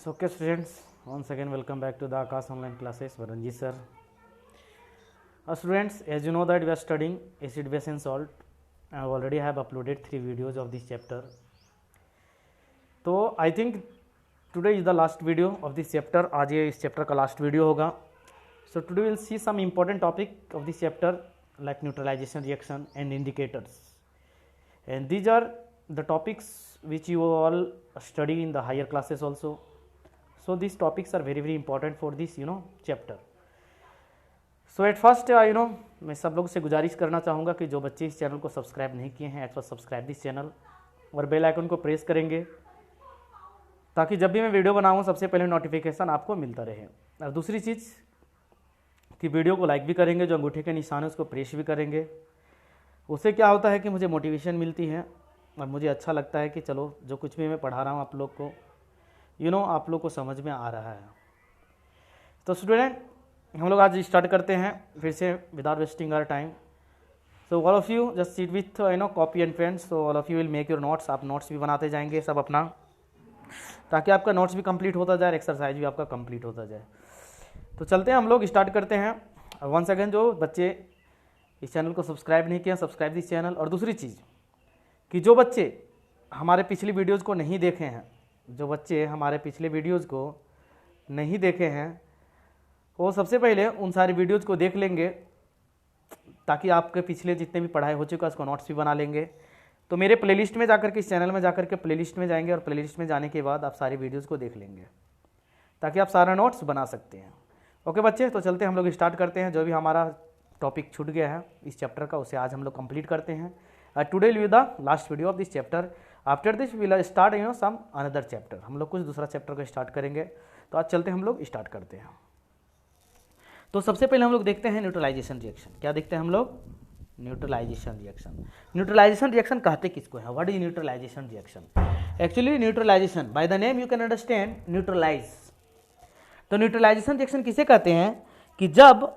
So okay students, once again welcome back to the Akash online classes. Varanji sir. Students, as you know that we are studying acid, base and salt. I already have uploaded 3 videos of this chapter. So I think today is the last video of this chapter. आज ये इस chapter का last video होगा. So today we will see some important topic of this chapter like neutralization reaction and indicators. And these are the topics which you all study in the higher classes also. So these topics are very important for this chapter. So at first मैं सब लोगों से गुजारिश करना चाहूँगा कि जो बच्चे इस चैनल को सब्सक्राइब नहीं किए हैं, at first subscribe this channel और बेल आइकन को प्रेस करेंगे ताकि जब भी मैं वीडियो बनाऊँ सबसे पहले नोटिफिकेशन आपको मिलता रहे। और दूसरी चीज़ कि वीडियो को लाइक भी करेंगे, जो अंगूठे के निशान है उसको प्रेस भी करेंगे। उससे क्या होता है कि मुझे मोटिवेशन मिलती है और मुझे अच्छा लगता है कि चलो जो कुछ भी मैं पढ़ा रहा हूँ आप लोग को आप लोग को समझ में आ रहा है। तो स्टूडेंट हम लोग आज स्टार्ट करते हैं फिर से without wasting our time. So all of you just sit with copy and pen. So all of you will make your notes. आप नोट्स भी बनाते जाएंगे सब अपना, ताकि आपका नोट्स भी कंप्लीट होता जाए, एक्सरसाइज भी आपका कंप्लीट होता जाए। तो चलते हैं हम लोग स्टार्ट करते हैं। वंस अगेन जो बच्चे इस चैनल को सब्सक्राइब नहीं किया, सब्सक्राइब दिस चैनल। और दूसरी चीज़ कि जो बच्चे हमारे पिछली वीडियोज़ को नहीं देखे हैं, जो बच्चे हमारे पिछले वीडियोज़ को नहीं देखे हैं वो सबसे पहले उन सारी वीडियोज़ को देख लेंगे, ताकि आपके पिछले जितने भी पढ़ाई हो चुका है उसको नोट्स भी बना लेंगे। तो मेरे प्लेलिस्ट में जाकर के, इस चैनल में जाकर के प्लेलिस्ट में जाएंगे और प्लेलिस्ट में जाने के बाद आप सारी वीडियोज़ को देख लेंगे ताकि आप सारा नोट्स बना सकते हैं। ओके बच्चे, तो चलते हम लोग स्टार्ट करते हैं। जो भी हमारा टॉपिक छूट गया है इस चैप्टर का उसे आज हम लोग कंप्लीट करते हैं। Today will be the last video of this chapter. After this will start some another chapter. हम लोग कुछ दूसरा चैप्टर को स्टार्ट करेंगे। तो आज चलते हम लोग स्टार्ट करते हैं। तो सबसे पहले हम लोग देखते हैं न्यूट्रलाइजेशन रिएक्शन। क्या देखते हैं हम लोग? Neutralisation reaction. न्यूट्रलाइजेशन रिएक्शन कहते किसको है? What is neutralization reaction? Actually neutralization by the name you can understand neutralize. तो न्यूट्रलाइजेशन रिएक्शन किसे कहते हैं? कि जब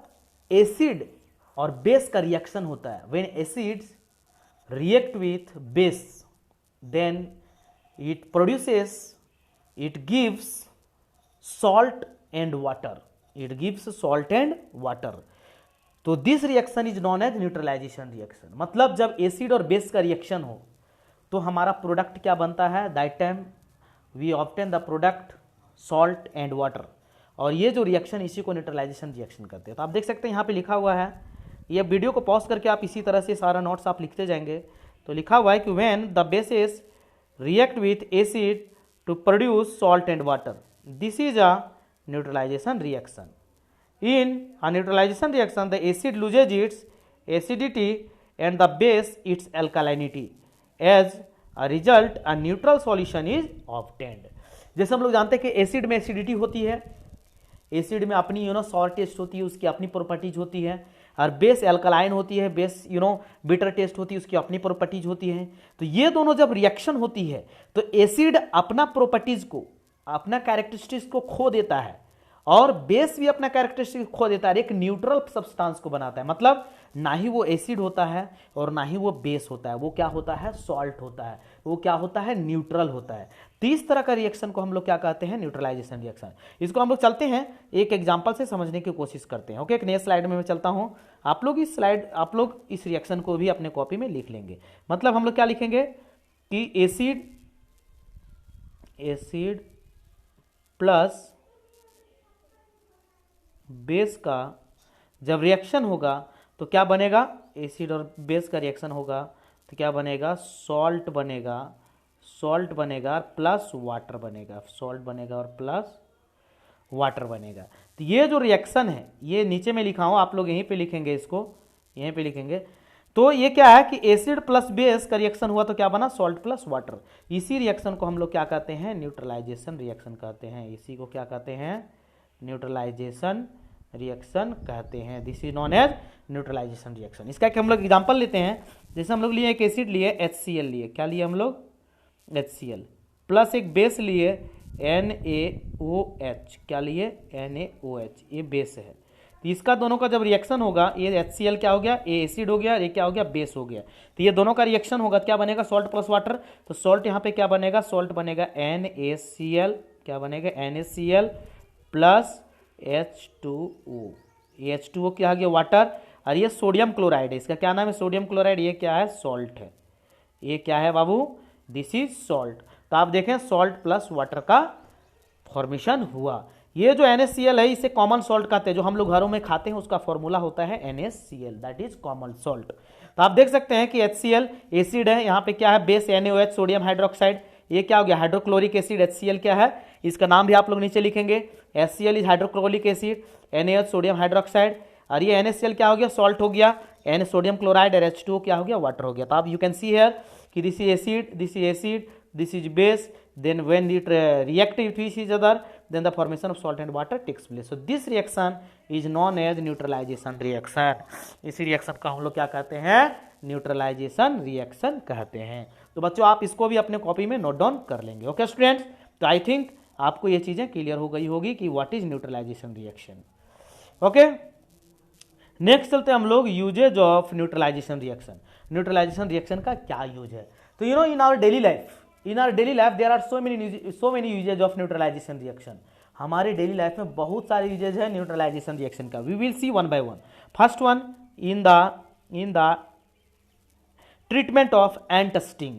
एसिड और बेस का रिएक्शन होता है, when acids react with base, then it produces, it gives salt and water. It gives salt and water. तो this reaction is known as neutralization reaction। मतलब जब एसिड और बेस का रिएक्शन हो तो हमारा प्रोडक्ट क्या बनता है? That time we obtain the product salt and water. और ये जो रिएक्शन इसी को न्यूट्रलाइजेशन रिएक्शन करते हैं। तो आप देख सकते हैं यहाँ पे लिखा हुआ है, ये वीडियो को पॉज करके आप इसी तरह से सारा नोट्स आप लिखते जाएंगे। तो लिखा हुआ है कि when the bases react with acid to produce salt and water, this is a neutralization reaction. In a neutralization reaction the acid loses its acidity and the base its alkalinity. As a result a neutral solution is obtained. जैसे हम लोग जानते हैं कि acid में acidity होती है, acid में अपनी सॉल्ट टेस्ट होती है, उसकी अपनी प्रॉपर्टीज होती है। और बेस एल्कलाइन होती है, बेस बिटर टेस्ट होती है, उसकी अपनी प्रॉपर्टीज होती है। तो ये दोनों जब रिएक्शन होती है तो एसिड अपना प्रॉपर्टीज को, अपना कैरेक्टरिस्टिक्स को खो देता है और बेस भी अपना कैरेक्टरिस्टिक्स खो देता है, एक न्यूट्रल सब्सटेंस को बनाता है। मतलब ना ही वो एसिड होता है और ना ही वो बेस होता है, वो क्या होता है? सॉल्ट होता है। वो क्या होता है? न्यूट्रल होता है। तो इस तरह का रिएक्शन को हम लोग क्या कहते हैं? Neutralization reaction. इसको हम लोग चलते हैं एक एग्जांपल से समझने की कोशिश करते हैं। ओके, एक नए स्लाइड में मैं चलता हूं। आप लोग इस रिएक्शन को भी अपने कॉपी में लिख लेंगे। मतलब हम लोग क्या लिखेंगे कि एसिड प्लस बेस का जब रिएक्शन होगा तो क्या बनेगा? एसिड और बेस का रिएक्शन होगा तो क्या बनेगा? सॉल्ट बनेगा, सॉल्ट बनेगा प्लस वाटर बनेगा, सॉल्ट बनेगा और प्लस वाटर बनेगा। तो ये जो रिएक्शन है ये नीचे में लिखा हूं, आप लोग यहीं पे लिखेंगे, इसको यहीं पे लिखेंगे। तो ये क्या है कि एसिड प्लस बेस का रिएक्शन हुआ तो क्या बना? Salt plus water. इसी रिएक्शन को हम लोग क्या कहते हैं? न्यूट्रलाइजेशन रिएक्शन कहते हैं। इसी को क्या कहते हैं? न्यूट्रलाइजेशन रिएक्शन कहते हैं। This is known as neutralization reaction. इसका एक हम लोग एग्जांपल लेते हैं। जैसे हम लोग लिए एक एसिड लिए HCl लिए, क्या लिए हम लोग? HCl प्लस एक बेस लिए NaOH, क्या लिए? NaOH, ये बेस है। तो इसका दोनों का जब रिएक्शन होगा, ये HCl क्या हो गया? ये एसिड हो गया, ये क्या हो गया? बेस हो गया। तो ये दोनों का रिएक्शन होगा, क्या बनेगा? Salt plus water. तो सॉल्ट यहाँ पे क्या बनेगा? सॉल्ट बनेगा NaCl क्या बनेगा, NaCl प्लस H2O। H2O क्या आ गया, वाटर, और ये सोडियम क्लोराइड है, इसका क्या नाम है, सोडियम क्लोराइड, ये क्या है, सॉल्ट है, ये क्या है बाबू, दिस इज सॉल्ट। तो आप देखें सॉल्ट प्लस वाटर का फॉर्मेशन हुआ। ये जो NaCl है इसे कॉमन सॉल्ट कहते हैं, जो हम लोग घरों में खाते हैं उसका फॉर्मूला होता है NaCl, that is common salt. तो आप देख सकते हैं कि HCl एसिड है, यहाँ पे क्या है, बेस NaOH सोडियम हाइड्रोक्साइड, ये क्या हो गया, हाइड्रोक्लोरिक एसिड। HCl क्या है, इसका नाम भी आप लोग नीचे लिखेंगे, HCl is hydrochloric acid, NaOH sodium hydroxide, और ये NaCl क्या हो गया, सॉल्ट हो गया, N सोडियम क्लोराइड, और H2O क्या हो गया, वाटर हो गया। तो आप यू कैन सी हियर कि this is acid, this is acid, this is base, then when it react with each other, then the formation of salt and water takes place. So this reaction is known as neutralization reaction. इसी reaction का हम लोग क्या कहते हैं, neutralization reaction कहते हैं। तो बच्चों आप इसको भी अपने कॉपी में नोट डाउन कर लेंगे। ओके स्टूडेंट्स, तो आई थिंक आपको ये चीजें क्लियर हो गई होगी कि what is neutralization reaction. Okay, next चलते हैं हम लोग uses of neutralization reaction. Neutralization reaction का क्या यूज है, तो you know in our daily life there are so many uses of neutralization reaction। हमारे डेली लाइफ में बहुत सारे यूजेज है न्यूट्रलाइजेशन रिएक्शन का। We will see one by one. First one, in the treatment of ant sting.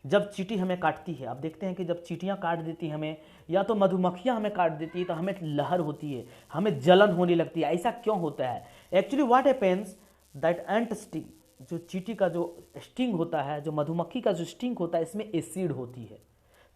जब चींटी हमें काटती है, आप देखते हैं कि जब चींटियां काट देती हमें, या तो मधुमक्खियां हमें काट देती है, तो हमें लहर होती है, हमें जलन होने लगती है। ऐसा क्यों होता है, actually what happens that ant sting, जो चींटी का जो स्टिंग होता है, जो मधुमक्खी का जो स्टिंग होता है, इसमें एसिड होती है।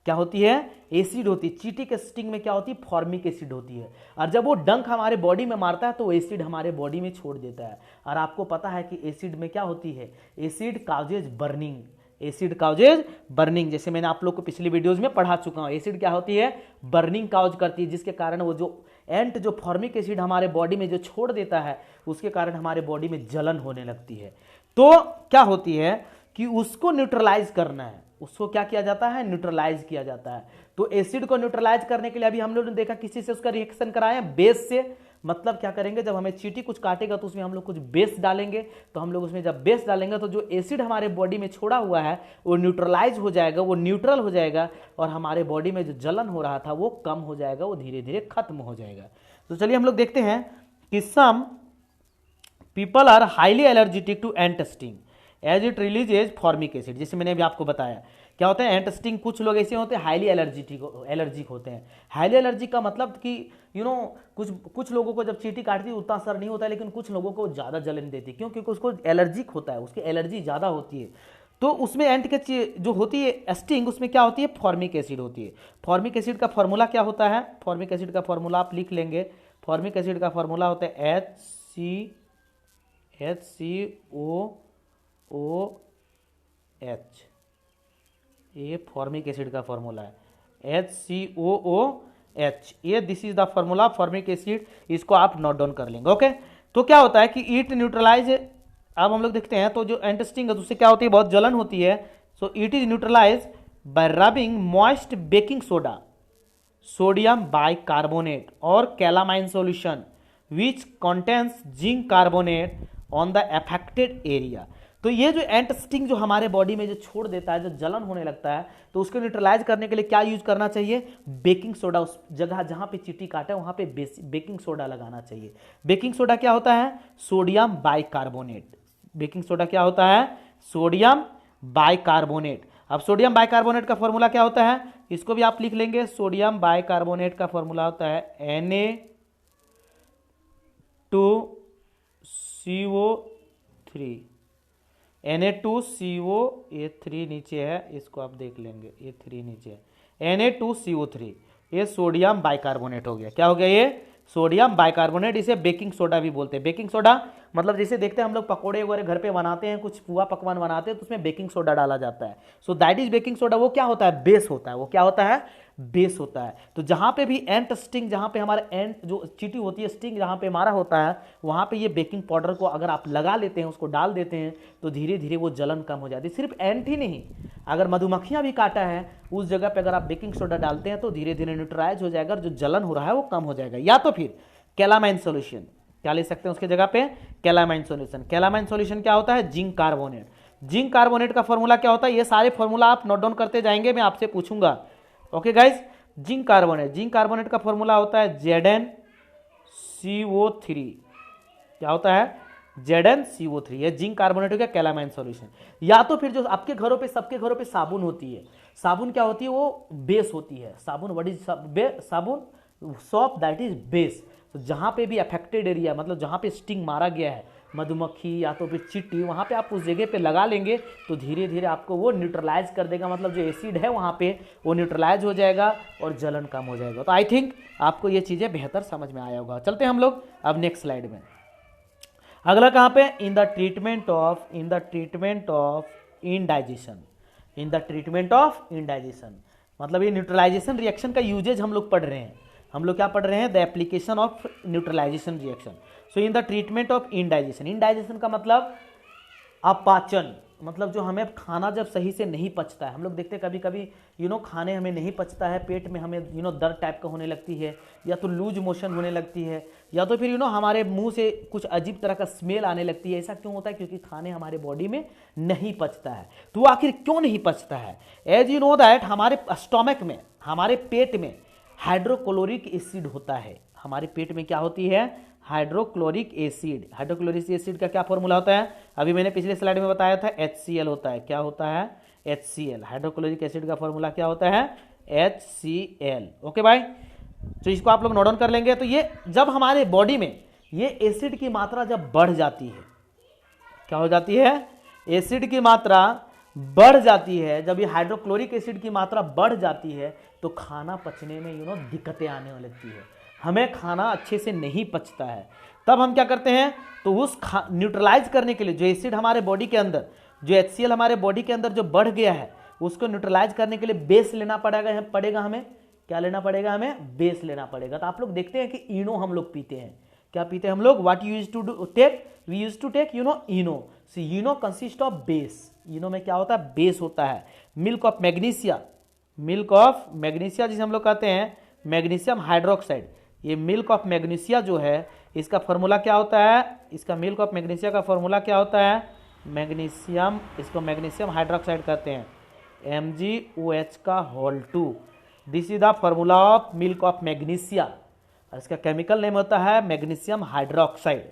क्या होती है, एसिड होती है। चींटी के स्टिंग में क्या होती है, फॉर्मिक एसिड होती है, और जब वो डंक हमारे बॉडी में मारता है तो एसिड हमारे बॉडी में छोड़ देता है। और आपको पता है कि एसिड में क्या होती है, acid causes burning, acid causes burning, जैसे मैंने आप लोग को पिछली वीडियोज में पढ़ा चुका हूं। एसिड क्या होती है, बर्निंग काउज करती है, जिसके कारण वो जो एंट जो फॉर्मिक एसिड हमारे बॉडी में जो छोड़ देता है, उसके कारण हमारे बॉडी में जलन होने लगती है। तो क्या होती है कि उसको न्यूट्रलाइज करना है, उसको क्या किया जाता है, न्यूट्रलाइज किया जाता है। तो एसिड को न्यूट्रलाइज करने के लिए अभी हम लोग ने देखा किसी से उसका रिएक्शन कराया, बेस से। मतलब क्या करेंगे, जब हमें चींटी कुछ काटेगा तो उसमें हम लोग कुछ बेस डालेंगे, तो हम लोग उसमें जब बेस डालेंगे तो जो एसिड हमारे बॉडी में छोड़ा हुआ है वो न्यूट्रलाइज हो जाएगा, वो न्यूट्रल हो जाएगा, और हमारे बॉडी में जो जलन हो रहा था वो कम हो जाएगा, वो धीरे धीरे खत्म हो जाएगा। तो चलिए हम लोग देखते हैं कि some people are highly allergetic to ant sting as it releases formic acid. जैसे मैंने अभी आपको बताया, क्या होता है, एंट स्टिंग कुछ लोग ऐसे होते हैं हाईली एलर्जिक होते हैं। हाईली एलर्जिक का मतलब कि यू नो कुछ लोगों को जब चींटी काटती है उतना असर नहीं होता है, लेकिन कुछ लोगों को ज़्यादा जलन देती है। क्यों, क्योंकि उसको एलर्जिक होता है, उसकी एलर्जी ज़्यादा होती है। तो उसमें एंट के जो होती है स्टिंग, उसमें क्या होती है, फॉर्मिक एसिड होती है। फॉर्मिक एसिड का फॉर्मूला क्या होता है, फॉर्मिक एसिड का फॉर्मूला आप लिख लेंगे। फॉर्मिक एसिड का फॉर्मूला होता है HCOOH। ये फॉर्मिक एसिड का फॉर्मूला है, HCOOH। ये this is the formula formic acid, इसको आप नोट डाउन कर लेंगे। ओके, तो क्या होता है कि इट न्यूट्रलाइज, अब हम लोग देखते हैं तो जो एंटस्टिंग है उससे क्या होती है, बहुत जलन होती है। So it is neutralize by rubbing moist baking soda, sodium bicarbonate और calamine solution which contains zinc carbonate on the affected area. तो ये जो एंट स्टिंग जो हमारे बॉडी में जो छोड़ देता है, जो जलन होने लगता है, तो उसको न्यूट्रलाइज करने के लिए क्या यूज करना चाहिए, बेकिंग सोडा। उस जगह जहां पे चींटी काटा है वहां पे बेकिंग सोडा लगाना चाहिए। बेकिंग सोडा क्या होता है, सोडियम बाइकार्बोनेट। बेकिंग सोडा क्या होता है, सोडियम बाइकार्बोनेट। अब सोडियम बाइकार्बोनेट का फॉर्मूला क्या होता है, इसको भी आप लिख लेंगे। सोडियम बाइकार्बोनेट का फॉर्मूला होता है Na2CO3। Na2CO, ये 3 नीचे है, इसको आप देख लेंगे, ये 3 नीचे है, Na2CO3। ये सोडियम बाइकार्बोनेट हो गया। क्या हो गया, ये सोडियम बाइकार्बोनेट। इसे बेकिंग सोडा भी बोलते हैं। बेकिंग सोडा मतलब जैसे देखते हैं हम लोग पकोड़े वगैरह घर पे बनाते हैं, कुछ पुआ पकवान बनाते हैं, तो उसमें बेकिंग सोडा डाला जाता है। So that is baking soda. वो क्या होता है, बेस होता है। वो क्या होता है, बेस होता है। तो जहां पे भी एंट स्टिंग, जहां पे हमारा एंट जो चींटी होती है, स्टिंग जहां पे मारा होता है, वहां पे ये बेकिंग पाउडर को अगर आप लगा लेते हैं, उसको डाल देते हैं, तो धीरे धीरे वो जलन कम हो जाती है। सिर्फ एंट ही नहीं, अगर मधुमक्खियां भी काटा है उस जगह पे अगर आप बेकिंग सोडा डालते हैं तो धीरे धीरे न्यूट्रलाइज हो जाएगा और जो जलन हो रहा है वो कम हो जाएगा। या तो फिर कैलामाइन सॉल्यूशन, क्या ले सकते हैं उसके जगह पे, कैलामाइन सॉल्यूशन। कैलामाइन सॉल्यूशन क्या होता है, जिंक कार्बोनेट। जिंक कार्बोनेट का फॉर्मूला क्या होता है, ये सारे फॉर्मूला आप नोट डाउन करते जाएंगे, मैं आपसे पूछूंगा। Okay guys, zinc carbonate, zinc carbonate का फॉर्मूला होता है ZnCO3। क्या होता है? ZnCO3। ये जिंक कार्बोनेट हो गया कैलामाइन सॉल्यूशन। या तो फिर जो आपके घरों पे, सबके घरों पे साबुन होती है, साबुन क्या होती है? वो बेस होती है। साबुन व्हाट इज साबुन? Soap that is base. तो जहां पे भी अफेक्टेड एरिया, मतलब जहां पे स्टिंग मारा गया है, मधुमक्खी या तो फिर चींटी, वहां पे आप उस जगह पे लगा लेंगे तो धीरे धीरे आपको वो न्यूट्रलाइज कर देगा, मतलब जो एसिड है वहां पे वो न्यूट्रलाइज हो जाएगा और जलन कम हो जाएगा। तो आई थिंक आपको ये चीजें बेहतर समझ में आया होगा। चलते हैं हम लोग अब नेक्स्ट स्लाइड में। अगला कहां पे? इन the treatment of indigestion. In the treatment of indigestion मतलब ये न्यूट्रलाइजेशन रिएक्शन का यूजेज हम लोग पढ़ रहे हैं। हम लोग क्या पढ़ रहे हैं? The application of neutralization reaction. So in the treatment of indigestion. Indigestion का मतलब अपाचन, मतलब जो हमें खाना जब सही से नहीं पचता है। हम लोग देखते हैं कभी कभी खाने हमें नहीं पचता है, पेट में हमें दर्द टाइप का होने लगती है, या तो लूज मोशन होने लगती है, या तो फिर हमारे मुंह से कुछ अजीब तरह का स्मेल आने लगती है। ऐसा क्यों होता है? क्योंकि खाने हमारे बॉडी में नहीं पचता है। तो आखिर क्यों नहीं पचता है? एज यू नो दैट हमारे स्टोमक में, हमारे पेट में हाइड्रोक्लोरिक एसिड होता है। हमारे पेट में क्या होती है? Hydrochloric acid. हाइड्रोक्लोरिक एसिड का क्या फॉर्मूला होता है? अभी मैंने पिछले स्लाइड में बताया था, HCl होता है। क्या होता है? HCl। हाइड्रोक्लोरिक एसिड का फॉर्मूला क्या होता है? HCl। ओके भाई, तो इसको आप लोग नोट डाउन कर लेंगे। तो ये जब हमारे बॉडी में ये एसिड की मात्रा जब बढ़ जाती है, क्या हो जाती है? एसिड की मात्रा बढ़ जाती है। जब ये हाइड्रोक्लोरिक एसिड की मात्रा बढ़ जाती है तो खाना पचने में दिक्कतें आने लगती है, हमें खाना अच्छे से नहीं पचता है। तब हम क्या करते हैं? तो उस न्यूट्रलाइज करने के लिए जो एसिड हमारे बॉडी के अंदर, जो HCl हमारे बॉडी के अंदर जो बढ़ गया है, उसको न्यूट्रलाइज करने के लिए बेस लेना पड़ेगा हमें। क्या लेना पड़ेगा? हमें बेस लेना पड़ेगा। तो आप लोग देखते हैं कि इनो हम लोग पीते हैं। क्या पीते हैं हम लोग? What you used to take? We used to take Eno. So Eno consist of base. Eno में क्या होता है? बेस होता है। Milk of magnesia, milk of magnesia जिसे हम लोग कहते हैं मैग्नीशियम हाइड्रोक्साइड। ये मिल्क ऑफ मैग्नीशिया जो है, इसका फॉर्मूला क्या होता है? इसका मिल्क ऑफ मैग्नीशिया का फॉर्मूला क्या होता है? मैग्नीशियम, इसको मैग्नीशियम हाइड्रोक्साइड कहते हैं, MgOH2। This is the formula of milk of magnesia. और इसका केमिकल नेम होता है मैग्नीशियम हाइड्रोक्साइड।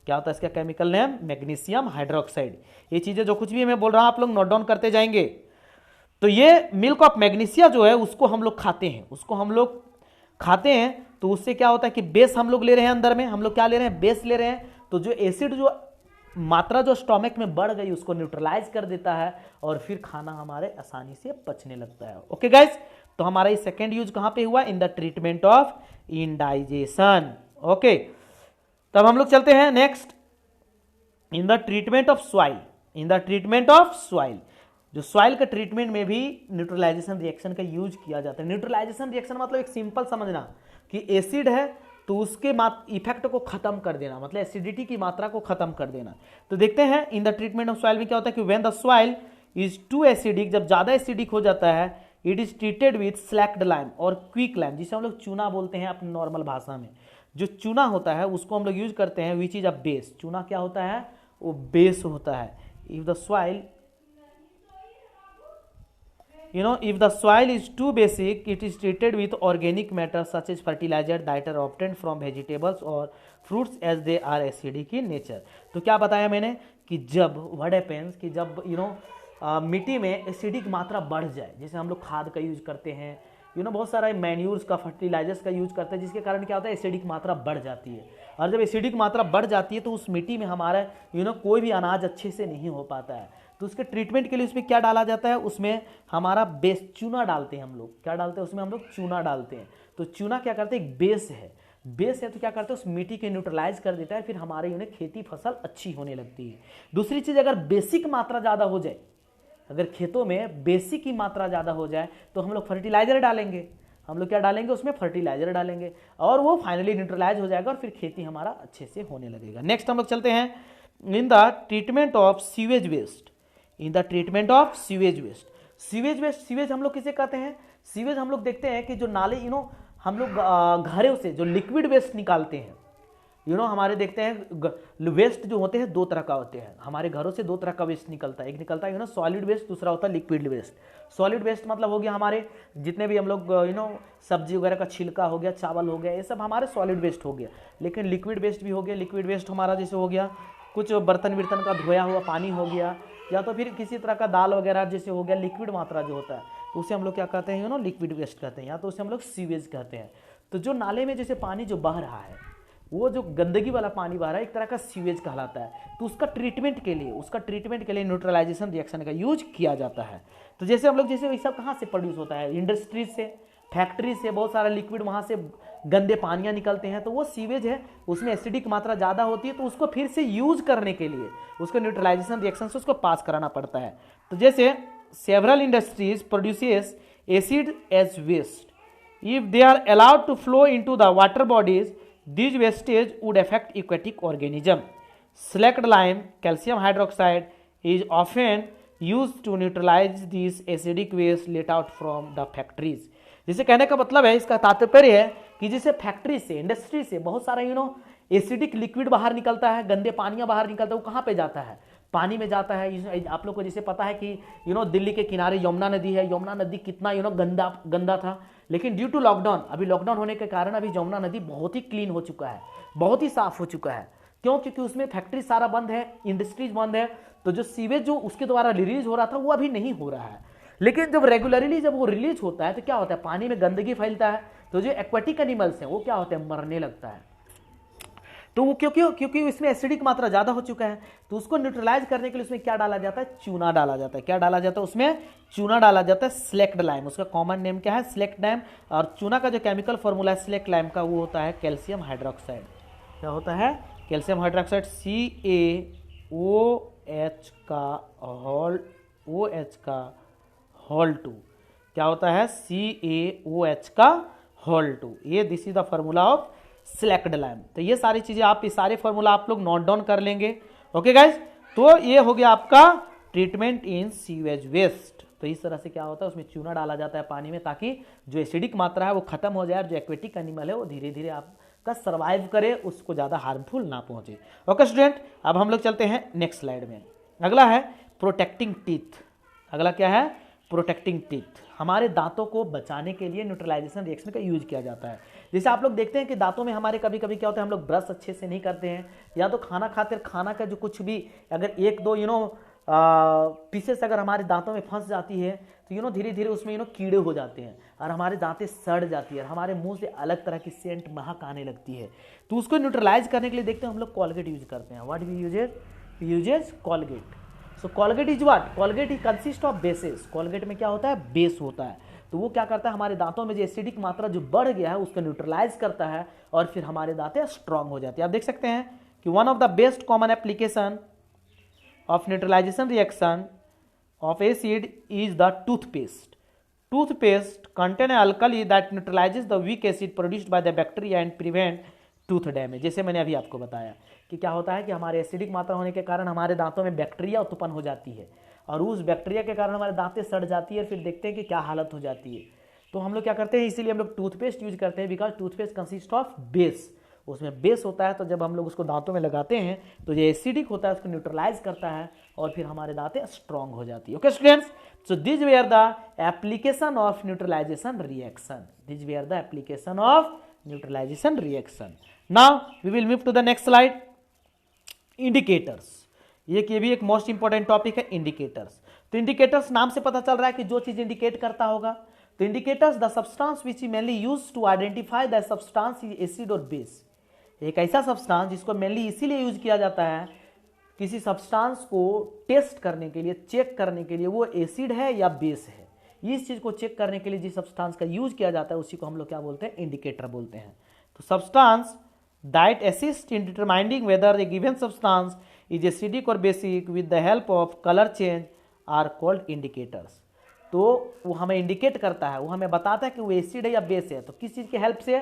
क्या होता है इसका केमिकल नेम? Magnesium hydroxide. ये चीजें जो कुछ भी मैं बोल रहा हूं आप लोग नोट डाउन करते जाएंगे। तो ये मिल्क ऑफ मैग्नीशिया जो है उसको हम लोग खाते हैं, तो उससे क्या होता है कि बेस हम लोग ले रहे हैं अंदर में। हम लोग क्या ले रहे हैं? बेस ले रहे हैं। तो जो एसिड जो मात्रा जो स्टोमक में बढ़ गई उसको न्यूट्रलाइज कर देता है और फिर खाना हमारे आसानी से पचने लगता है। ओके गाइस, तो हमारा ये सेकेंड यूज कहां पे हुआ? इन the treatment of indigestion. Okay, तब हम लोग चलते हैं next, in the treatment of soil. In the treatment of soil, जो सॉइल के ट्रीटमेंट में भी न्यूट्रलाइजेशन रिएक्शन का यूज किया जाता है। न्यूट्रलाइजेशन रिएक्शन मतलब एक सिंपल समझना कि एसिड है तो उसके इफेक्ट को खत्म कर देना, मतलब एसिडिटी की मात्रा को खत्म कर देना। तो देखते हैं in the treatment of soil में क्या होता है कि when the soil is too acidic, जब ज्यादा एसिडिक हो जाता है, it is treated with slaked lime और क्विक लाइम, जिसे हम लोग चूना बोलते हैं अपनी नॉर्मल भाषा में। जो चूना होता है उसको हम लोग यूज करते हैं, विच इज अ बेस। चूना क्या होता है? वो बेस होता है। If the soil if the soil is too basic, it is treated with organic matter such as fertilizer that are obtained from vegetables or fruits as they are acidic in nature। तो क्या बताया मैंने कि जब what happens कि जब मिट्टी में एसिडिक मात्रा बढ़ जाए, जैसे हम लोग खाद का यूज करते हैं, बहुत सारा मैन्यूर्स का, फर्टिलाइजर्स का यूज करते हैं, जिसके कारण क्या होता है? एसिडिक मात्रा बढ़ जाती है। और जब एसिडिक मात्रा बढ़ जाती है तो उस मिट्टी में हमारा कोई भी अनाज अच्छे से नहीं हो पाता है। तो उसके ट्रीटमेंट के लिए उसमें क्या डाला जाता है? उसमें हमारा बेस, चूना डालते हैं हम लोग। क्या डालते हैं उसमें? हम लोग चूना डालते हैं। तो चूना क्या करते हैं? एक बेस है। बेस है तो क्या करते हैं? उस मिट्टी के न्यूट्रलाइज कर देता है, फिर हमारे खेती फसल अच्छी होने लगती है। दूसरी चीज, अगर बेसिक मात्रा ज्यादा हो जाए, अगर खेतों में बेसिक की मात्रा ज्यादा हो जाए तो हम लोग फर्टिलाइजर डालेंगे। हम लोग क्या डालेंगे? उसमें फर्टिलाइजर डालेंगे और वो फाइनली न्यूट्रलाइज हो जाएगा और फिर खेती हमारा अच्छे से होने लगेगा। नेक्स्ट हम लोग चलते हैं in the treatment of sewage waste. In the treatment of sewage waste. Sewage waste, sewage हम लोग किसे कहते हैं? सीवेज हम लोग देखते हैं कि जो नाले हम लोग घरों से जो लिक्विड वेस्ट निकालते हैं, हमारे देखते हैं वेस्ट जो होते हैं दो तरह का होते हैं, हमारे घरों से दो तरह का वेस्ट निकलता है। एक निकलता है सॉलिड वेस्ट, दूसरा होता है लिक्विड वेस्ट। सॉलिड वेस्ट मतलब हो गया हमारे जितने भी हम लोग सब्जी वगैरह का छिलका हो गया, चावल हो गया, ये सब हमारे सॉलिड वेस्ट हो गया। लेकिन लिक्विड वेस्ट भी हो गया। लिक्विड वेस्ट हमारा जैसे हो गया कुछ बर्तन वर्तन का धोया हुआ पानी हो गया, या तो फिर किसी तरह का दाल वगैरह जैसे हो गया, लिक्विड मात्रा जो होता है, तो उसे हम लोग क्या कहते हैं लिक्विड वेस्ट कहते हैं, या तो उसे हम लोग सीवेज कहते हैं। तो जो नाले में जैसे पानी जो बह रहा है, वो जो गंदगी वाला पानी बह रहा है, एक तरह का सीवेज कहलाता है। तो उसका ट्रीटमेंट के लिए न्यूट्रलाइजेशन रिएक्शन का यूज किया जाता है। तो जैसे हम लोग जैसे ये सब कहाँ से प्रोड्यूस होता है, इंडस्ट्रीज से, फैक्ट्री से, बहुत सारा लिक्विड वहाँ से गंदे पानियाँ निकलते हैं, तो वो सीवेज है, उसमें एसिडिक मात्रा ज़्यादा होती है, तो उसको फिर से यूज करने के लिए उसको न्यूट्रलाइजेशन रिएक्शन से उसको पास कराना पड़ता है। तो जैसे several industries produces acid as waste, if they are allowed to flow into the water bodies, these wastage would affect aquatic organism. Slacked lime, calcium hydroxide is often used to neutralize these acidic waste let out from the factories. जिसे कहने का मतलब है, इसका तात्पर्य है कि जैसे फैक्ट्री से, इंडस्ट्री से बहुत सारा एसिडिक लिक्विड बाहर निकलता है, गंदे पानियां बाहर निकलता है, वो कहाँ पे जाता है, पानी में जाता है। आप लोग को जैसे पता है कि दिल्ली के किनारे यमुना नदी है, यमुना नदी कितना गंदा था, लेकिन ड्यू टू लॉकडाउन, अभी लॉकडाउन होने के कारण अभी यमुना नदी बहुत ही क्लीन हो चुका है, बहुत ही साफ हो चुका है। क्यों? क्योंकि उसमें फैक्ट्री सारा बंद है, इंडस्ट्रीज बंद है, तो जो सीवेज जो उसके द्वारा रिलीज हो रहा था वो अभी नहीं हो रहा है। लेकिन जब रेगुलरली जब वो रिलीज होता है तो क्या होता है, पानी में गंदगी फैलता है, तो जो एक्वाटिक एनिमल्स हैं वो क्या होते हैं, मरने लगता है। तो वो क्योंकि इसमें एसिडिक मात्रा ज्यादा हो चुका है, तो उसको न्यूट्रलाइज करने के लिए उसमें क्या डाला जाता है, चूना डाला जाता है। क्या डाला जाता है उसमें, चूना डाला जाता है, स्लेक्ड लाइम, उसका कॉमन नेम क्या है, स्लेक्ड लाइम। और चूना का जो केमिकल फॉर्मूला है स्लेक्ड लाइम का, वो होता है कैल्शियम हाइड्रोक्साइड। क्या होता है, कैल्शियम हाइड्रोक्साइड, CaOH का होल 2। क्या होता है, CaOH का होल 2। ये this is the formula of slaked lime. तो ये सारी चीजें ये सारे फॉर्मूला आप लोग नोट डाउन कर लेंगे। ओके गाइज, तो ये हो गया आपका ट्रीटमेंट इन सीवेज वेस्ट। तो इस तरह से क्या होता है, उसमें चूना डाला जाता है पानी में, ताकि जो एसिडिक मात्रा है वो खत्म हो जाए, जो एक्वेटिक एनिमल है वो धीरे धीरे आपका सर्वाइव करे, उसको ज्यादा हार्मफुल ना पहुंचे। ओके स्टूडेंट, अब हम लोग चलते हैं नेक्स्ट स्लाइड में। अगला है प्रोटेक्टिंग टीथ। अगला क्या है, प्रोटेक्टिंग टीथ। हमारे दांतों को बचाने के लिए न्यूट्रलाइजेशन रिएक्शन का यूज किया जाता है। जैसे आप लोग देखते हैं कि दांतों में हमारे कभी कभी क्या होता है, हम लोग ब्रश अच्छे से नहीं करते हैं, या तो खाना खाते खाना का जो कुछ भी अगर एक दो पीसेस अगर हमारे दांतों में फंस जाती है, तो धीरे धीरे उसमें कीड़े हो जाते हैं और हमारे दांतें सड़ जाती है और हमारे मुंह से अलग तरह की सेंट महक आने लगती है। तो उसको न्यूट्रलाइज करने के लिए देखते हैं हम लोग कॉलगेट यूज करते हैं। What we uses Colgate. So Colgate is what, Colgate ही कंसिस्ट ऑफ बेसेस। कॉलगेट में क्या होता है, बेस होता है। तो वो क्या करता है, हमारे दांतों में जो एसिडिक मात्रा जो बढ़ गया है उसको न्यूट्रलाइज करता है और फिर हमारे दांतें स्ट्रांग हो जाती है। आप देख सकते हैं कि one of the best common application of neutralization reaction of acid is the toothpaste. Toothpaste contain an alkali that neutralizes the weak acid produced by the bacteria and prevent tooth damage. जैसे मैंने अभी आपको बताया कि क्या होता है कि हमारे एसिडिक मात्रा होने के कारण हमारे दांतों में बैक्टीरिया उत्पन्न हो जाती है और उस बैक्टीरिया के कारण हमारे दांतें सड़ जाती है, फिर देखते हैं कि क्या हालत हो जाती है। तो हम लोग क्या करते हैं, इसीलिए हम लोग टूथपेस्ट यूज करते हैं, because toothpaste consist of base. उसमें बेस होता है, तो जब हम लोग उसको दांतों में लगाते हैं तो जो एसिडिक होता है उसको न्यूट्रलाइज करता है और फिर हमारे दांतें स्ट्रांग हो जाती है। Okay students, so this were the application of neutralization reaction. This were the application of neutralization reaction. Now we will move to the next slide. Indicators, ये भी एक मोस्ट इंपॉर्टेंट टॉपिक है, इंडिकेटर्स। तो indicators नाम से पता चल रहा है कि जो चीज इंडिकेट करता होगा। तो indicators the substance which is mainly used to identify the substance is acid और बेस। एक ऐसा सब्सटेंस जिसको मेनली इसीलिए यूज किया जाता है किसी सब्सटेंस को टेस्ट करने के लिए, चेक करने के लिए वो एसिड है या बेस है। इस चीज को चेक करने के लिए जिस सब्सटेंस का यूज किया जाता है उसी को हम लोग क्या बोलते हैं, इंडिकेटर बोलते हैं। तो substance that assist in determining whether a given substance is acidic और basic with the help of colour change are called indicators. तो वो हमें इंडिकेट करता है, वो हमें बताता है कि वो एसिड है या बेस है। तो किस चीज के हेल्प से,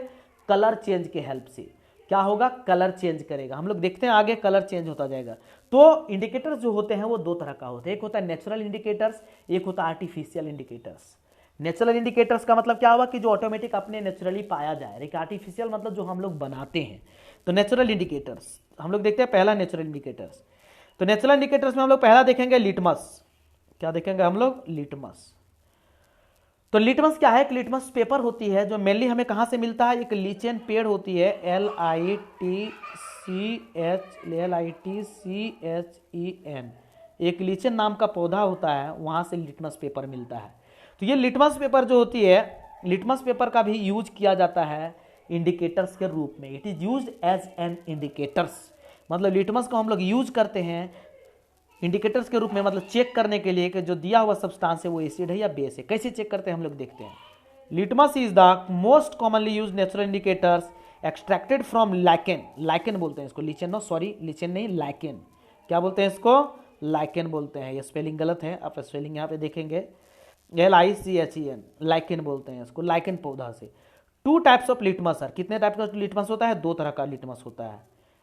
कलर चेंज के हेल्प से। क्या होगा, कलर चेंज करेगा। हम लोग देखते हैं आगे कलर चेंज होता जाएगा। तो इंडिकेटर्स जो होते हैं वो दो तरह का होता है, एक होता है नेचुरल इंडिकेटर्स, एक होता है आर्टिफिशियल इंडिकेटर्स। नेचुरल इंडिकेटर्स का मतलब क्या हुआ कि जो ऑटोमेटिक अपने नेचुरली पाया जाए, एक आर्टिफिशियल मतलब जो हम लोग बनाते हैं। तो नेचुरल इंडिकेटर्स हम लोग देखते हैं, पहला नेचुरल इंडिकेटर्स। तो नेचुरल इंडिकेटर्स में हम लोग पहला देखेंगे लिटमस। क्या देखेंगे हम लोग? लिटमस। तो लिटमस क्या है? एक लिटमस पेपर होती है जो मेनली हमें कहां से मिलता है? एक लीचेन पेड़ होती है, LITCHEN, एक लीचेन नाम का पौधा होता है, वहां से लिटमस पेपर मिलता है। तो ये लिटमस पेपर जो होती है, लिटमस पेपर का भी यूज किया जाता है इंडिकेटर्स के रूप में। It is used as an indicators, मतलब लिटमस को हम लोग यूज करते हैं इंडिकेटर्स के रूप में, मतलब चेक करने के लिए कि जो दिया हुआ सब्सटेंस है वो एसिड है या बेस है। कैसे चेक करते हैं हम लोग देखते हैं। Litmus is the most commonly used natural indicators extracted from lichen. Lichen बोलते हैं इसको, लीचेन नो, सॉरी लीचेन नहीं, लाइकेन। क्या बोलते हैं इसको? लाइकेन बोलते हैं। ये स्पेलिंग गलत है, आप स्पेलिंग यहाँ पे देखेंगे, LICHEN, लाइकेन बोलते हैं इसको, लाइकेन पौधा से। 2 टाइप्स ऑफ लिटमस सर। कितने टाइप का लिटमस होता है? 2 तरह का लिटमस होता है।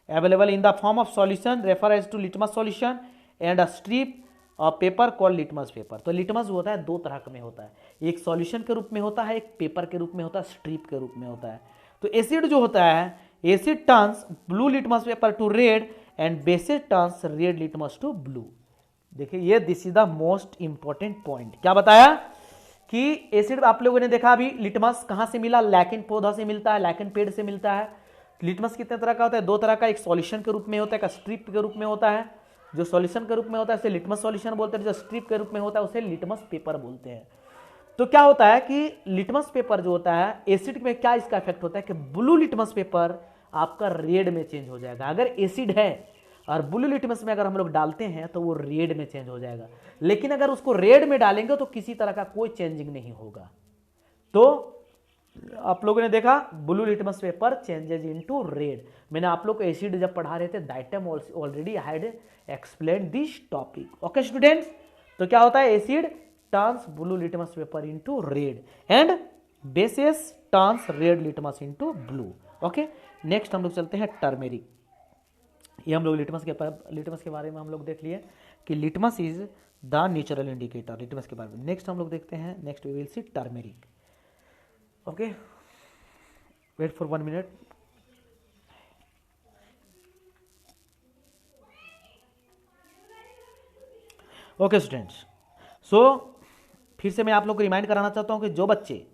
Available in the form of solution refer as to litmus solution and a strip of paper called litmus paper. तो लिटमस जो होता है 2 तरह में होता है, एक सॉल्यूशन के रूप में होता है, एक पेपर के रूप में होता है, स्ट्रिप के रूप में होता है। तो एसिड जो होता है, acid turns blue litmus paper to red and bases turns red litmus to blue. देखिए ये this is the most important point. क्या बताया कि एसिड आप लोगों ने देखा अभी, लिटमस कहां से मिला? लैकेन पौधा से मिलता है, लैकेन पेड़ से मिलता है। लिटमस कितने तरह का होता है? 2 तरह का, एक सॉल्यूशन के रूप में होता है, एक स्ट्रिप के रूप में होता है। जो सॉल्यूशन के रूप में होता है उसे लिटमस सॉल्यूशन बोलते हैं, जो स्ट्रिप के रूप में होता है उसे लिटमस पेपर बोलते हैं। तो क्या होता है कि लिटमस पेपर जो होता है, एसिड में क्या इसका इफेक्ट होता है कि ब्लू लिटमस पेपर आपका रेड में चेंज हो जाएगा। अगर एसिड है और ब्लू लिटमस में अगर हम लोग डालते हैं तो वो रेड में चेंज हो जाएगा, लेकिन अगर उसको रेड में डालेंगे तो किसी तरह का कोई चेंजिंग नहीं होगा। तो आप लोगों ने देखा blue litmus paper changes into red. मैंने आप लोग को एसिड जब पढ़ा रहे थे that time already I had explain this topic. Okay students, तो क्या होता है? Acid turns blue litmus paper into red and bases turns red litmus into blue. Okay, next हम लोग चलते हैं टर्मेरिक। ये हम लोग लिटमस के बारे में हम लोग देख लिए कि litmus is the natural indicator, litmus के बारे में। नेक्स्ट हम लोग देखते हैं, next we will see turmeric. Okay, wait for 1 minute. Okay students, so फिर से मैं आप लोग को रिमाइंड कराना चाहता हूं कि जो बच्चे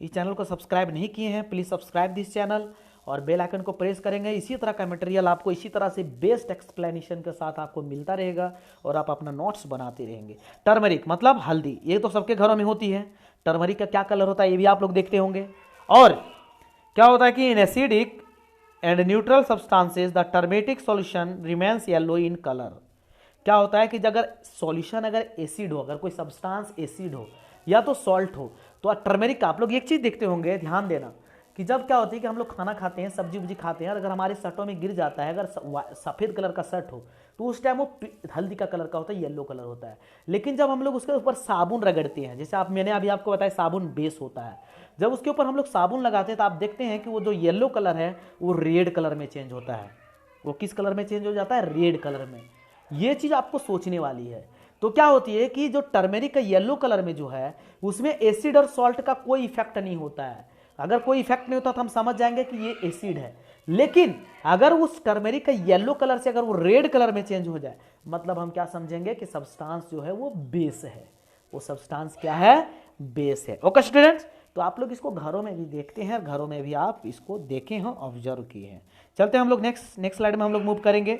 इस चैनल को सब्सक्राइब नहीं किए हैं, प्लीज सब्सक्राइब दिस चैनल और बेल आइकन को प्रेस करेंगे। इसी तरह का मटेरियल आपको इसी तरह से बेस्ट एक्सप्लेनेशन के साथ आपको मिलता रहेगा और आप अपना नोट्स बनाते रहेंगे। टर्मरिक मतलब हल्दी, ये तो सबके घरों में होती है। टर्मरिक का क्या कलर होता है ये भी आप लोग देखते होंगे। और क्या होता है कि in acidic and neutral substances the turmeric solution remains yellow in colour. क्या होता है कि अगर सॉल्यूशन अगर एसिड हो, अगर कोई सब्सटेंस एसिड हो या तो सॉल्ट हो, तो टर्मेरिक का आप लोग एक चीज देखते होंगे, ध्यान देना कि जब क्या होती है कि हम लोग खाना खाते हैं, सब्जी उब्जी खाते हैं, और अगर हमारे शर्टों में गिर जाता है, अगर सफेद कलर का शर्ट हो तो उस टाइम वो हल्दी का कलर का होता है, येलो कलर होता है। लेकिन जब हम लोग उसके ऊपर साबुन रगड़ते हैं, जैसे मैंने अभी आपको बताया साबुन बेस होता है, जब उसके ऊपर हम लोग साबुन लगाते हैं तो आप देखते हैं कि वो जो येलो कलर है वो रेड कलर में चेंज होता है। वो किस कलर में चेंज हो जाता है? रेड कलर में। ये चीज आपको सोचने वाली है। तो क्या होती है कि जो टर्मेरिक का येलो कलर में जो है उसमें एसिड और सॉल्ट का कोई इफेक्ट नहीं होता है। अगर कोई इफेक्ट नहीं होता तो हम समझ जाएंगे कि ये एसिड है। लेकिन अगर उस टर्मेरिक का येलो कलर से अगर वो रेड कलर में चेंज हो जाए, मतलब हम क्या समझेंगे कि सब्सटेंस जो है वो बेस है। वो सब्सटेंस क्या है? बेस है। ओके स्टूडेंट्स, तो आप लोग इसको घरों में भी देखते हैं, घरों में भी आप इसको देखे हैं, ऑब्जर्व किए हैं। चलते हैं हम लोग नेक्स्ट स्लाइड में हम लोग मूव करेंगे।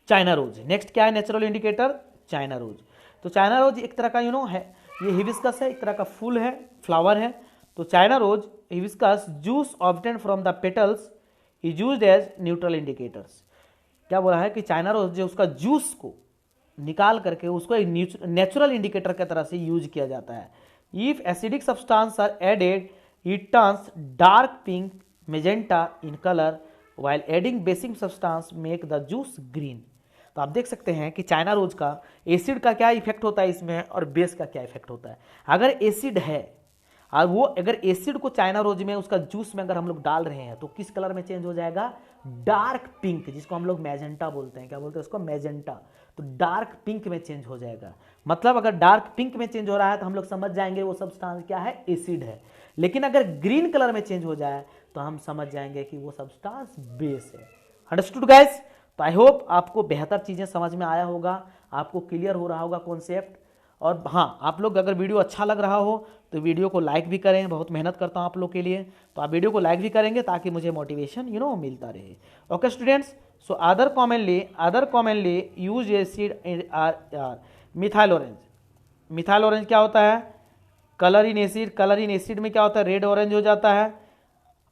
चाइना रोज, नेक्स्ट क्या है नेचुरल इंडिकेटर? China rose. तो चाइना रोज एक तरह का है, ये हिबिस्कस है, एक तरह का फूल है, फ्लावर है। तो China rose hibiscus juice obtain from the petals is used as neutral indicators. क्या बोला है कि चाइना रोज जो उसका जूस को निकाल करके उसको नेचुरल इंडिकेटर की तरह से यूज किया जाता है। If acidic substance are added it turns dark pink magenta in colour while adding basic substance make the juice green। तो आप देख सकते हैं कि चाइना रोज का एसिड का क्या इफेक्ट होता है इसमें और बेस का क्या इफेक्ट होता है। अगर एसिड है और वो अगर एसिड को चाइना रोज में उसका जूस में अगर हम लोग डाल रहे हैं तो किस कलर में चेंज हो जाएगा, डार्क पिंक, जिसको हम लोग मैजेंटा बोलते हैं। क्या बोलते हैं उसको, मैजेंटा। तो डार्क पिंक में चेंज हो जाएगा। मतलब अगर डार्क पिंक में चेंज हो रहा है तो हम लोग समझ जाएंगे वो सब्सटेंस क्या है, एसिड है। लेकिन अगर ग्रीन कलर में चेंज हो जाए तो हम समझ जाएंगे कि वो सब्सटेंस बेस है। Understood guys? तो आई होप आपको बेहतर चीजें समझ में आया होगा, आपको क्लियर हो रहा होगा कॉन्सेप्ट। और हाँ, आप लोग अगर वीडियो अच्छा लग रहा हो तो वीडियो को लाइक भी करें, बहुत मेहनत करता हूँ आप लोग के लिए, तो आप वीडियो को लाइक भी करेंगे ताकि मुझे मोटिवेशन मिलता रहे। Okay students, so other commonly use acid methyl orange. Methyl orange क्या होता है, colour in acid. Colour in acid में क्या होता है, रेड ऑरेंज हो जाता है।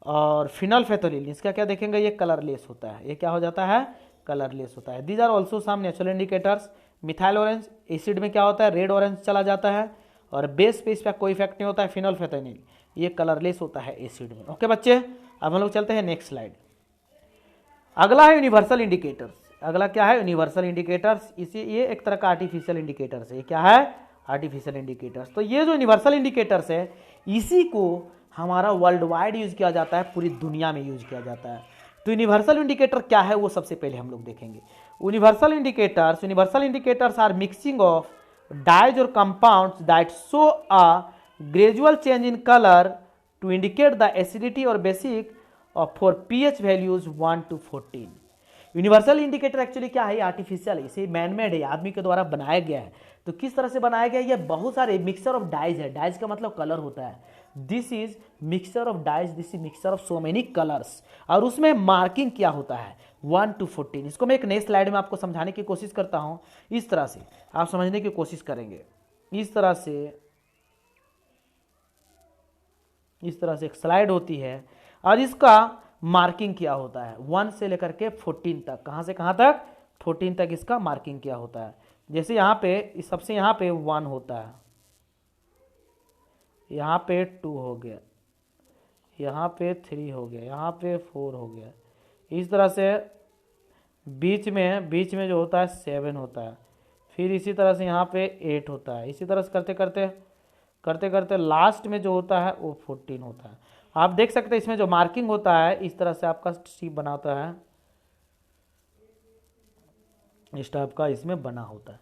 और फिनोल्फेथोलिन, इसका क्या देखेंगे, ये कलरलेस होता है। ये क्या हो जाता है, कलरलेस होता है। These are also some natural indicators. Methyl orange acid में क्या होता है, रेड ऑरेंज चला जाता है और बेस पे इस पर कोई इफेक्ट नहीं होता है। फिनोल्फेथोनिल ये कलरलेस होता है एसिड में। ओके बच्चे, अब हम लोग चलते हैं नेक्स्ट स्लाइड। अगला है यूनिवर्सल इंडिकेटर्स। अगला क्या है, यूनिवर्सल इंडिकेटर्स। इसी ये एक तरह का आर्टिफिशियल इंडिकेटर्स है। ये क्या है, आर्टिफिशियल इंडिकेटर्स। तो ये जो यूनिवर्सल इंडिकेटर्स है इसी को हमारा वर्ल्ड वाइड यूज किया जाता है, पूरी दुनिया में यूज किया जाता है। तो यूनिवर्सल इंडिकेटर क्या है वो सबसे पहले हम लोग देखेंगे। Universal indicators are mixing of dyes और compounds that show a gradual change in colour to indicate the acidity और basic for pH values 1 to 14। Universal indicator actually क्या है, आर्टिफिशियल है, इसे मैनमेड है, आदमी के द्वारा बनाया गया है। तो किस तरह से बनाया गया है, ये बहुत सारे मिक्सचर ऑफ डाइज है। डाइज का मतलब कलर होता है। This is mixture of dyes, this is mixture of so many colours. और उसमें मार्किंग क्या होता है, 1 to 14। इसको मैं एक नई स्लाइड में आपको समझाने की कोशिश करता हूं। इस तरह से आप समझने की कोशिश करेंगे। इस तरह से एक स्लाइड होती है और इसका मार्किंग क्या होता है 1 से लेकर के 14 तक। कहां से कहां तक, 14 तक इसका मार्किंग क्या होता है। जैसे यहाँ पे सबसे यहाँ पे 1 होता है, यहाँ पे 2 हो गया, यहाँ पे 3 हो गया, यहाँ पे 4 हो गया। इस तरह से बीच में जो होता है 7 होता है। फिर इसी तरह से यहाँ पे 8 होता है। इसी तरह से करते करते लास्ट में जो होता है वो 14 होता है। आप देख सकते हैं इसमें जो मार्किंग होता है इस तरह से आपका शेप बनाता है, इस टाइप का इसमें बना होता है।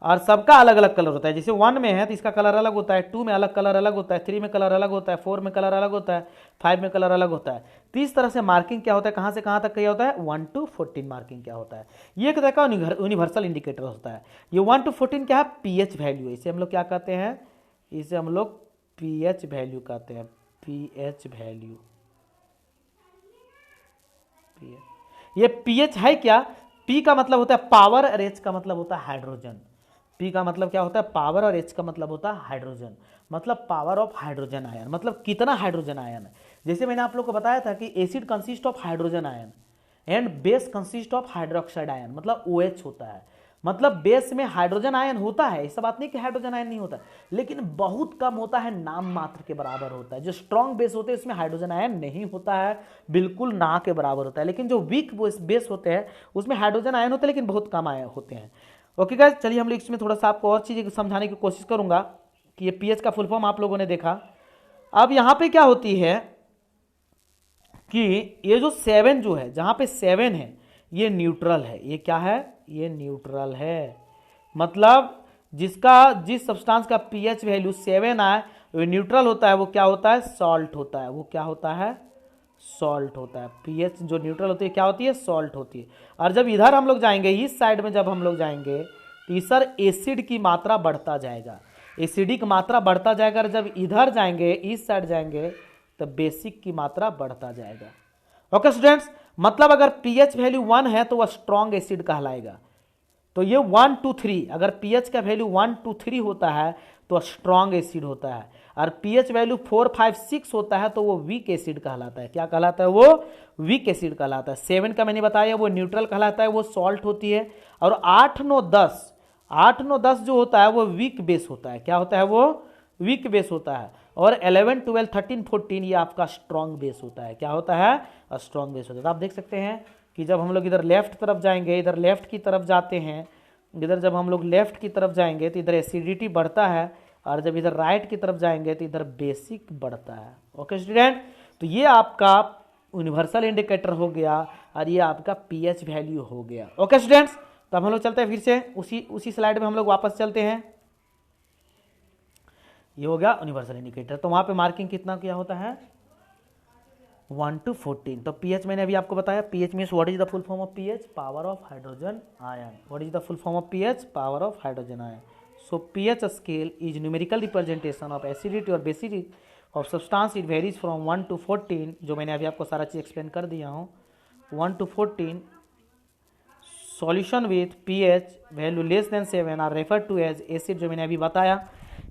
और सबका अलग अलग कलर होता है। जैसे 1 में है तो इसका कलर अलग होता है, 2 में अलग कलर अलग होता है, 3 में कलर अलग होता है, 4 में कलर अलग होता है, 5 में कलर अलग होता है। तो इस तरह से मार्किंग क्या होता है, कहां से कहां तक क्या होता है, 1 to 14 मार्किंग क्या होता है। ये एक तरह का यूनिवर्सल इंडिकेटर होता है। ये 1 to 14 क्या है, पीएच वैल्यू। इसे हम लोग क्या कहते हैं, इसे हम लोग पीएच वैल्यू कहते हैं। पीएच वैल्यू, ये पीएच है क्या, पी का मतलब होता है पावर और एच का मतलब होता है हाइड्रोजन। पी का मतलब क्या होता है, पावर, और एच का मतलब होता है हाइड्रोजन। मतलब पावर ऑफ हाइड्रोजन आयन, मतलब कितना हाइड्रोजन आयन है। जैसे मैंने आप लोग को बताया था कि acid consist of hydrogen ion and base consist of hydroxide ion, मतलब OH होता है। मतलब बेस में हाइड्रोजन आयन होता है, ऐसा बात नहीं कि हाइड्रोजन आयन नहीं होता, लेकिन बहुत कम होता है, नाम मात्र के बराबर होता है। जो स्ट्रॉन्ग बेस होते हैं उसमें हाइड्रोजन आयन नहीं होता है, बिल्कुल ना के बराबर होता है। लेकिन जो वीक बेस होते हैं उसमें हाइड्रोजन आयन होते हैं, लेकिन बहुत कम आयन होते हैं। ओके गाइस, चलिए हम लोग इसमें थोड़ा सा आपको और चीजें समझाने की कोशिश करूंगा कि ये पीएच का फुल फॉर्म आप लोगों ने देखा। अब यहां पे क्या होती है कि ये जो 7 जो है, जहां पे 7 है ये न्यूट्रल है। ये क्या है, ये न्यूट्रल है। मतलब जिस सब्सटेंस का पीएच वैल्यू 7 आए वो न्यूट्रल होता है। वो क्या होता है, सॉल्ट होता है। वो क्या होता है, सॉल्ट होता है। पीएच जो न्यूट्रल होती है क्या होती है, सॉल्ट होती है। और जब इधर हम लोग जाएंगे, इस साइड में जब हम लोग जाएंगे तो सर एसिड की मात्रा बढ़ता जाएगा, एसिडिक मात्रा बढ़ता जाएगा। और जब इधर जाएंगे, इस साइड जाएंगे, तो बेसिक की मात्रा बढ़ता जाएगा। ओके स्टूडेंट्स, मतलब अगर पीएच वैल्यू 1 है तो वह स्ट्रॉन्ग एसिड कहलाएगा। तो ये 1 to 3, अगर पीएच का वैल्यू 1 to 3 होता है तो स्ट्रॉन्ग एसिड होता है। और पीएच वैल्यू 4, 5, 6 होता है तो वो वीक एसिड कहलाता है। क्या कहलाता है, वो वीक एसिड कहलाता है। 7 का मैंने बताया वो न्यूट्रल कहलाता है, वो सॉल्ट होती है। और 8, 9, 10 जो होता है वो वीक बेस होता है। क्या होता है, वो वीक बेस होता है। और 11, 12, 13, 14 ये आपका स्ट्रॉन्ग बेस होता है। क्या होता है, स्ट्रॉन्ग बेस होता है। तो आप देख सकते हैं कि जब हम लोग इधर लेफ्ट तरफ जाएंगे, इधर लेफ्ट की तरफ जाते हैं, इधर जब हम लोग लेफ्ट की तरफ जाएंगे तो इधर एसिडिटी बढ़ता है और जब इधर राइट की तरफ जाएंगे तो इधर बेसिक बढ़ता है। ओके स्टूडेंट, तो ये आपका यूनिवर्सल इंडिकेटर हो गया और ये आपका पीएच वैल्यू हो गया। ओके स्टूडेंट्स, तो अब हम लोग चलते हैं फिर से उसी स्लाइड में हम लोग वापस चलते हैं। ये हो गया यूनिवर्सल इंडिकेटर, तो वहां पे मार्किंग कितना क्या होता है 1 to 14। तो पीएच मैंने अभी आपको बताया, pH means what is the full form of pH, power of hydrogen ion. What is the full form of pH, power of hydrogen ion. So pH scale is numerical representation of acidity और basidity of substance. It varies from 1 to 14, जो मैंने अभी आपको सारा चीज explain कर दिया हूँ। 1 to 14 solution with pH value less than 7 are refer to as acid, जो मैंने अभी बताया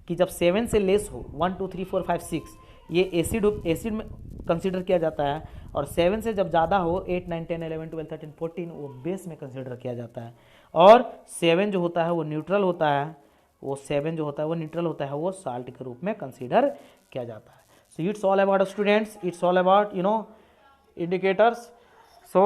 कि जब 7 से लेस हो 1 2 3 4 5 6 ये एसिड में कंसीडर किया जाता है, और 7 से जब ज़्यादा हो 8 9 10 11 12 13 14 वो बेस में कंसीडर किया जाता है। और 7 जो होता है वो न्यूट्रल होता है, वो 7 जो होता है वो न्यूट्रल होता है, वो साल्ट के रूप में कंसीडर किया जाता है। So it's all about students, it's all about indicators. So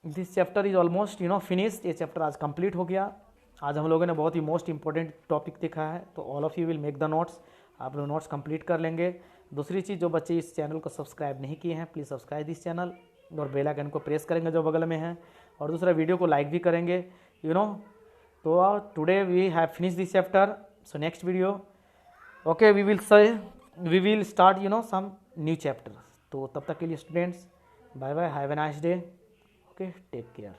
this chapter is almost finished. ये चैप्टर आज कंप्लीट हो गया। आज हम लोगों ने बहुत ही मोस्ट इंपॉर्टेंट टॉपिक देखा है, तो all of you will make the notes. आप लोग नोट्स कंप्लीट कर लेंगे। दूसरी चीज़, जो बच्चे इस चैनल को सब्सक्राइब नहीं किए हैं, प्लीज़ सब्सक्राइब दिस चैनल और बेल आइकन को प्रेस करेंगे जो बगल में है, और दूसरा वीडियो को लाइक भी करेंगे। तो today we have finish this chapter. So next video okay we will start some new chapter. तो तब तक के लिए students bye bye, have a nice day, okay take care.